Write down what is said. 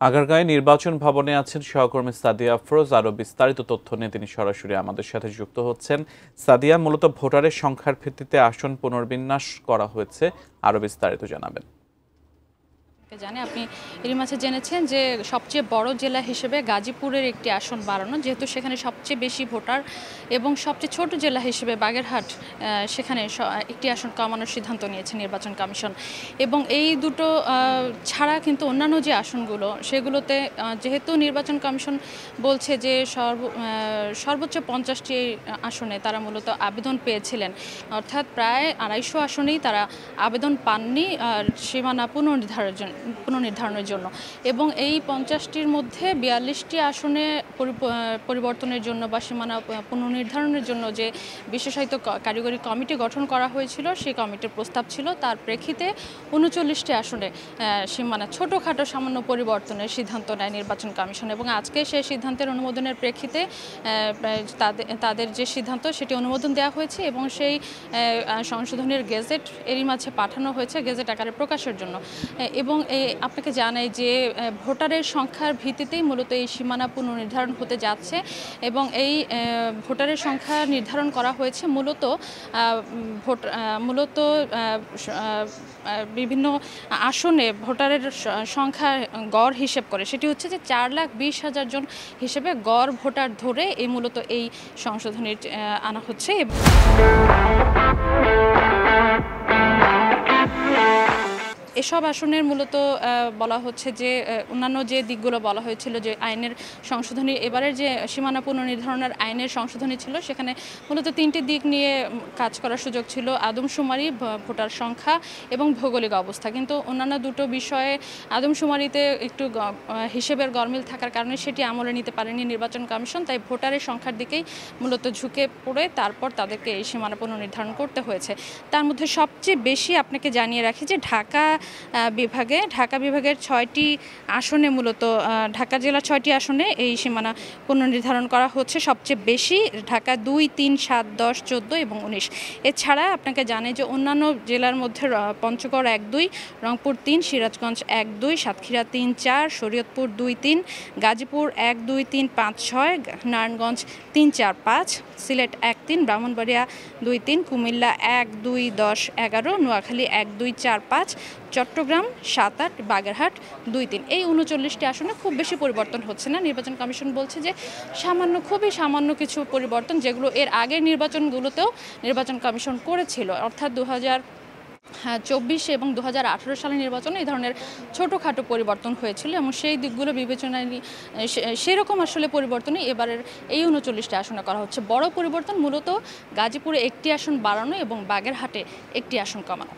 আগারগাঁয়ে নির্বাচন ভবনে আছেন সহকর্মী সাদিয়া আফরোজ। আরও বিস্তারিত তথ্য নিয়ে তিনি সরাসরি আমাদের সাথে যুক্ত হচ্ছেন। সাদিয়া, মূলত ভোটারের সংখ্যার ভিত্তিতে আসন পুনর্বিন্যাস করা হয়েছে, আরও বিস্তারিত জানাবেন। জানে আপনি এরই মাঝে জেনেছেন যে সবচেয়ে বড় জেলা হিসেবে গাজীপুরের একটি আসন বাড়ানো, যেহেতু সেখানে সবচেয়ে বেশি ভোটার, এবং সবচেয়ে ছোট জেলা হিসেবে বাগেরহাট সেখানে একটি আসন কমানোর সিদ্ধান্ত নিয়েছে নির্বাচন কমিশন। এবং এই দুটো ছাড়া কিন্তু অন্যান্য যে আসনগুলো সেগুলোতে যেহেতু নির্বাচন কমিশন বলছে যে সর্বোচ্চ 50টি আসনে তারা মূলত আবেদন পেয়েছিলেন, অর্থাৎ প্রায় 250 আসনেই তারা আবেদন পাননি সীমানা পুনর্নির্ধারণের জন্য। এবং এই 50টির মধ্যে 42টি আসনে পরিবর্তনের জন্য বা সীমানা পুনর্নির্ধারণের জন্য যে বিশেষায়িত কারিগরি কমিটি গঠন করা হয়েছিল, সেই কমিটির প্রস্তাব ছিল। তার প্রেক্ষিতে 39টি আসনে সীমানা ছোটোখাটো সামান্য পরিবর্তনের সিদ্ধান্ত নেয় নির্বাচন কমিশন। এবং আজকে সেই সিদ্ধান্তের অনুমোদনের প্রেক্ষিতে তাদের যে সিদ্ধান্ত সেটি অনুমোদন দেওয়া হয়েছে এবং সেই সংশোধনের গেজেট এরই মাঝে পাঠানো হয়েছে গেজেট আকারে প্রকাশের জন্য। এবং আপনাকে জানাই যে ভোটারের সংখ্যার ভিত্তিতেই মূলত এই সীমানা পুনর্নির্ধারণ হতে যাচ্ছে। এবং এই ভোটারের সংখ্যা নির্ধারণ করা হয়েছে মূলত বিভিন্ন আসনে ভোটারের সংখ্যা গড় হিসেব করে, সেটি হচ্ছে যে 4,20,000 জন হিসেবে গড় ভোটার ধরে মূলত এই সংশোধনী আনা হচ্ছে। এসব আসনের মূলত বলা হচ্ছে যে অন্যান্য যে দিকগুলো বলা হয়েছিল যে আইনের সংশোধনী, এবারের যে সীমানা পুনর্নির্ধারণের আইনের সংশোধনী ছিল সেখানে মূলত 3টি দিক নিয়ে কাজ করার সুযোগ ছিল: আদমশুমারি, ভোটার সংখ্যা এবং ভৌগোলিক অবস্থা। কিন্তু অন্যান্য দুটো বিষয়ে আদমশুমারিতে একটু হিসেবের গরমিল থাকার কারণে সেটি আমলে নিতে পারেনি নির্বাচন কমিশন। তাই ভোটারের সংখ্যার দিকেই মূলত ঝুঁকে পড়ে তারপর তাদেরকে এই সীমানা পুনর্নির্ধারণ করতে হয়েছে। তার মধ্যে সবচেয়ে বেশি আপনাকে জানিয়ে রাখি যে ঢাকা বিভাগের 6টি আসনে মূলত ঢাকা জেলার 6টি আসনে এই সীমানা পুনর্নির্ধারণ করা হচ্ছে। সবচেয়ে বেশি ঢাকা 2, 3, 7, 10, 14 এবং 19। এছাড়া আপনাকে জানাই যে অন্যান্য জেলার মধ্যে পঞ্চগড় 1, 2, রংপুর 3, সিরাজগঞ্জ 1, 2, সাতক্ষীরা 3, 4, শরীয়তপুর 2, 3, গাজীপুর 1, 2, 3, 5, 6, নারায়ণগঞ্জ 3, 4, 5, সিলেট 1, 3, ব্রাহ্মণবাড়িয়া 2, 3, কুমিল্লা 1, 2, 10, 11, নোয়াখালী 1, 2, 4, 5, চট্টগ্রাম 7, 8, বাগেরহাট 2, 3। এই 39টি আসনে খুব বেশি পরিবর্তন হচ্ছে না। নির্বাচন কমিশন বলছে যে খুবই সামান্য কিছু পরিবর্তন, যেগুলো এর আগের নির্বাচনগুলোতেও নির্বাচন কমিশন করেছিল, অর্থাৎ 2024 এবং 2018 সালের নির্বাচনে এই ধরনের ছোটোখাটো পরিবর্তন হয়েছিল। এবং সেই দিকগুলো বিবেচনায় নিয়ে সেরকম আসলে পরিবর্তনই এবারের এই 39টি আসনে করা হচ্ছে। বড় পরিবর্তন মূলত গাজীপুরে একটি আসন বাড়ানো এবং বাগেরহাটে একটি আসন কমানো।